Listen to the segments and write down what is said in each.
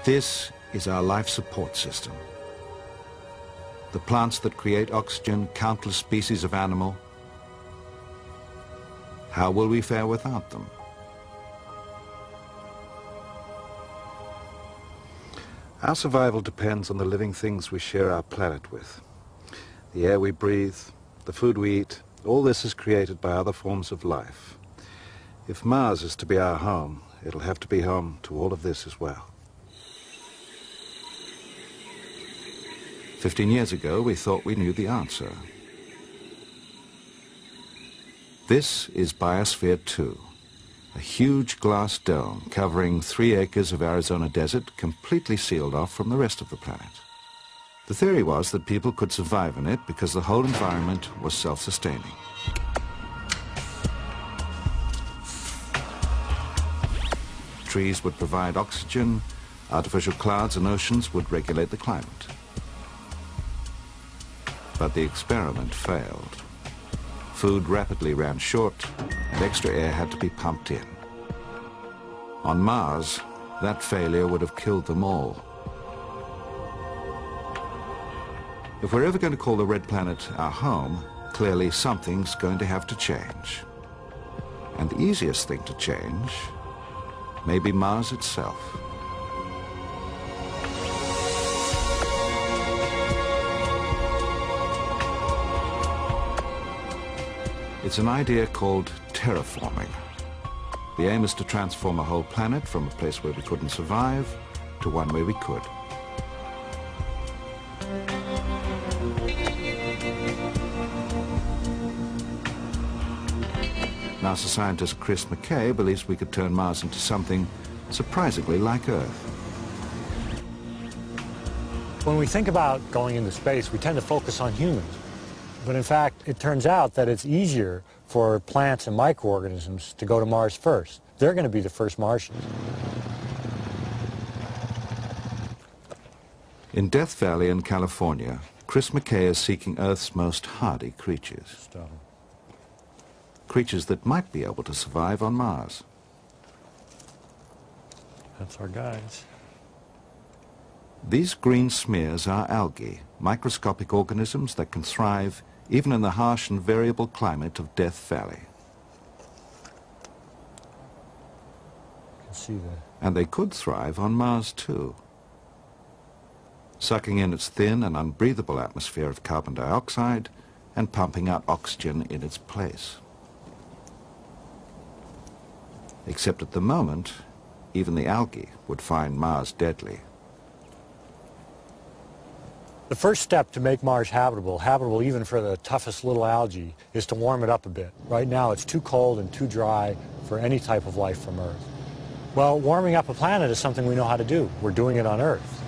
This is our life support system. The plants that create oxygen, countless species of animal. How will we fare without them? Our survival depends on the living things we share our planet with. The air we breathe, the food we eat, all this is created by other forms of life. If Mars is to be our home, it'll have to be home to all of this as well. 15 years ago, we thought we knew the answer. This is Biosphere 2, a huge glass dome covering 3 acres of Arizona desert, completely sealed off from the rest of the planet. The theory was that people could survive in it because the whole environment was self-sustaining. Trees would provide oxygen, artificial clouds and oceans would regulate the climate. But the experiment failed. Food rapidly ran short, and extra air had to be pumped in. On Mars, that failure would have killed them all. If we're ever going to call the red planet our home, clearly something's going to have to change. And the easiest thing to change may be Mars itself. It's an idea called terraforming. The aim is to transform a whole planet from a place where we couldn't survive to one where we could. NASA scientist Chris McKay believes we could turn Mars into something surprisingly like Earth. When we think about going into space, we tend to focus on humans. But in fact, it turns out that it's easier for plants and microorganisms to go to Mars first. They're going to be the first Martians. In Death Valley in California, Chris McKay is seeking Earth's most hardy creatures. Creatures that might be able to survive on Mars. That's our guys. These green smears are algae, microscopic organisms that can thrive even in the harsh and variable climate of Death Valley. You can see that. And they could thrive on Mars too. Sucking in its thin and unbreathable atmosphere of carbon dioxide and pumping out oxygen in its place. Except at the moment, even the algae would find Mars deadly. The first step to make Mars habitable even for the toughest little algae, is to warm it up a bit. Right now it's too cold and too dry for any type of life from Earth. Well, warming up a planet is something we know how to do. We're doing it on Earth.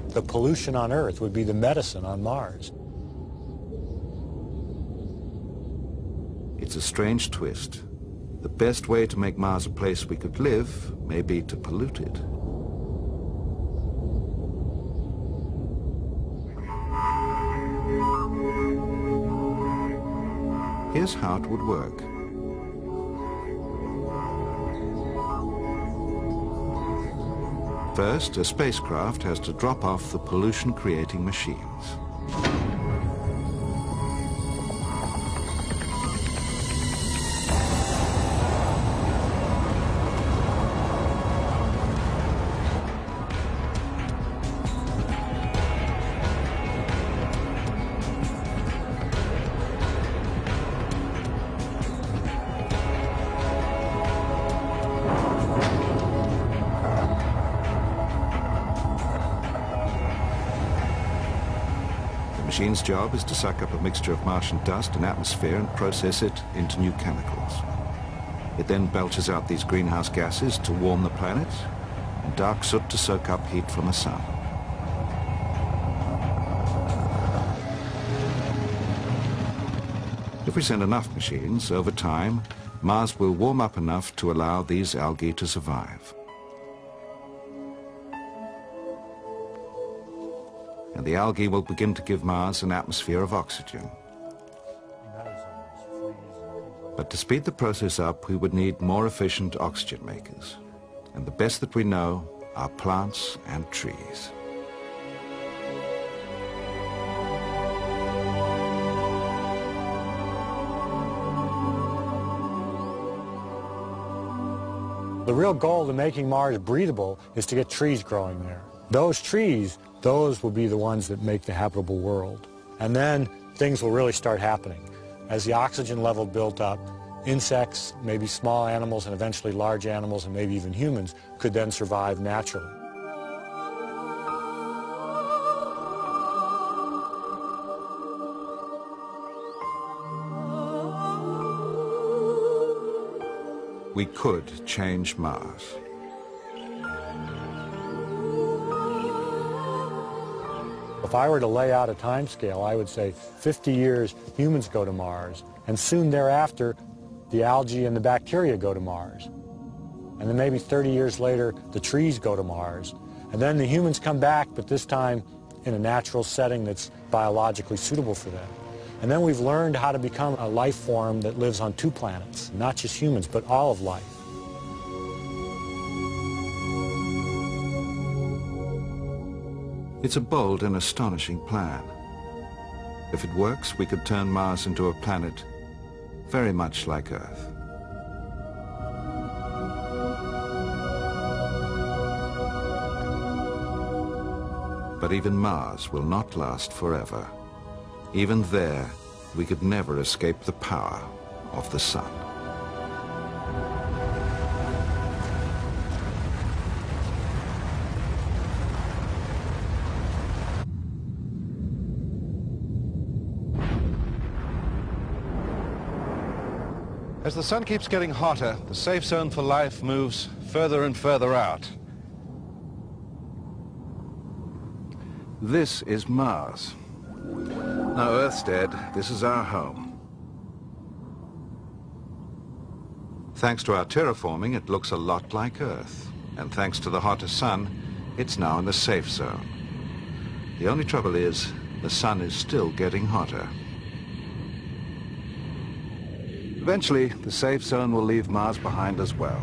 The pollution on Earth would be the medicine on Mars. It's a strange twist. The best way to make Mars a place we could live may be to pollute it. Here's how it would work. First, a spacecraft has to drop off the pollution-creating machines. The machine's job is to suck up a mixture of Martian dust and atmosphere and process it into new chemicals. It then belches out these greenhouse gases to warm the planet and dark soot to soak up heat from the sun. If we send enough machines, over time, Mars will warm up enough to allow these algae to survive. And the algae will begin to give Mars an atmosphere of oxygen. But to speed the process up, we would need more efficient oxygen makers. and the best that we know are plants and trees. The real goal to making Mars breathable is to get trees growing there. Those trees, those will be the ones that make the habitable world. And then things will really start happening. As the oxygen level built up, insects, maybe small animals, and eventually large animals, and maybe even humans, could then survive naturally. We could change Mars. If I were to lay out a time scale, I would say 50 years humans go to Mars, and soon thereafter the algae and the bacteria go to Mars. And then maybe 30 years later the trees go to Mars. And then the humans come back, but this time in a natural setting that's biologically suitable for them. And then we've learned how to become a life form that lives on 2 planets, not just humans, but all of life. It's a bold and astonishing plan. If it works, we could turn Mars into a planet very much like Earth. But even Mars will not last forever. Even there, we could never escape the power of the sun. As the sun keeps getting hotter, the safe zone for life moves further and further out. This is Mars. Now Earth's dead, this is our home. Thanks to our terraforming, it looks a lot like Earth. And thanks to the hotter sun, it's now in the safe zone. The only trouble is, the sun is still getting hotter. Eventually, the safe zone will leave Mars behind as well.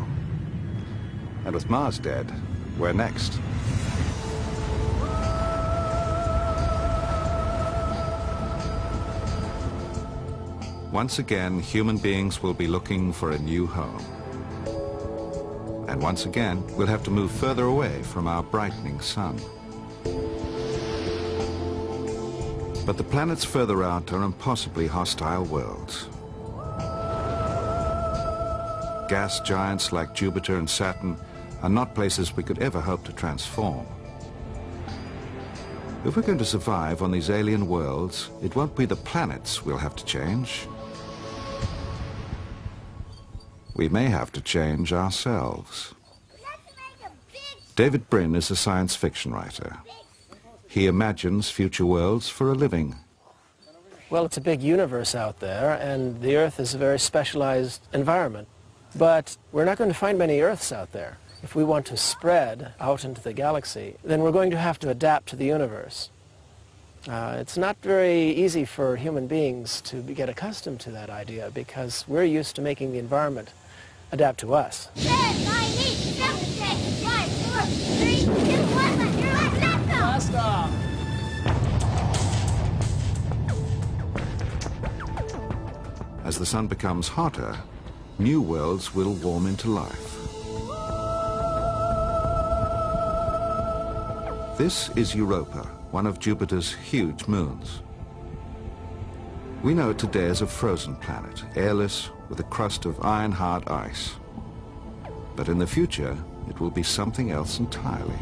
And with Mars dead, we're next. Once again, human beings will be looking for a new home. And once again, we'll have to move further away from our brightening sun. But the planets further out are impossibly hostile worlds. Gas giants like Jupiter and Saturn are not places we could ever hope to transform. If we're going to survive on these alien worlds, it won't be the planets we'll have to change. We may have to change ourselves. David Brin is a science fiction writer. He imagines future worlds for a living. Well, it's a big universe out there, and the Earth is a very specialized environment. But we're not going to find many Earths out there. If we want to spread out into the galaxy, then we're going to have to adapt to the universe. It's not very easy for human beings to get accustomed to that idea because we're used to making the environment adapt to us. 10, 9, 8, 7, 6, 5, 4, 3, 2, 1, let your blast off! As the sun becomes hotter, new worlds will warm into life. This is Europa, one of Jupiter's huge moons. We know it today as a frozen planet, airless, with a crust of iron-hard ice. But in the future, it will be something else entirely.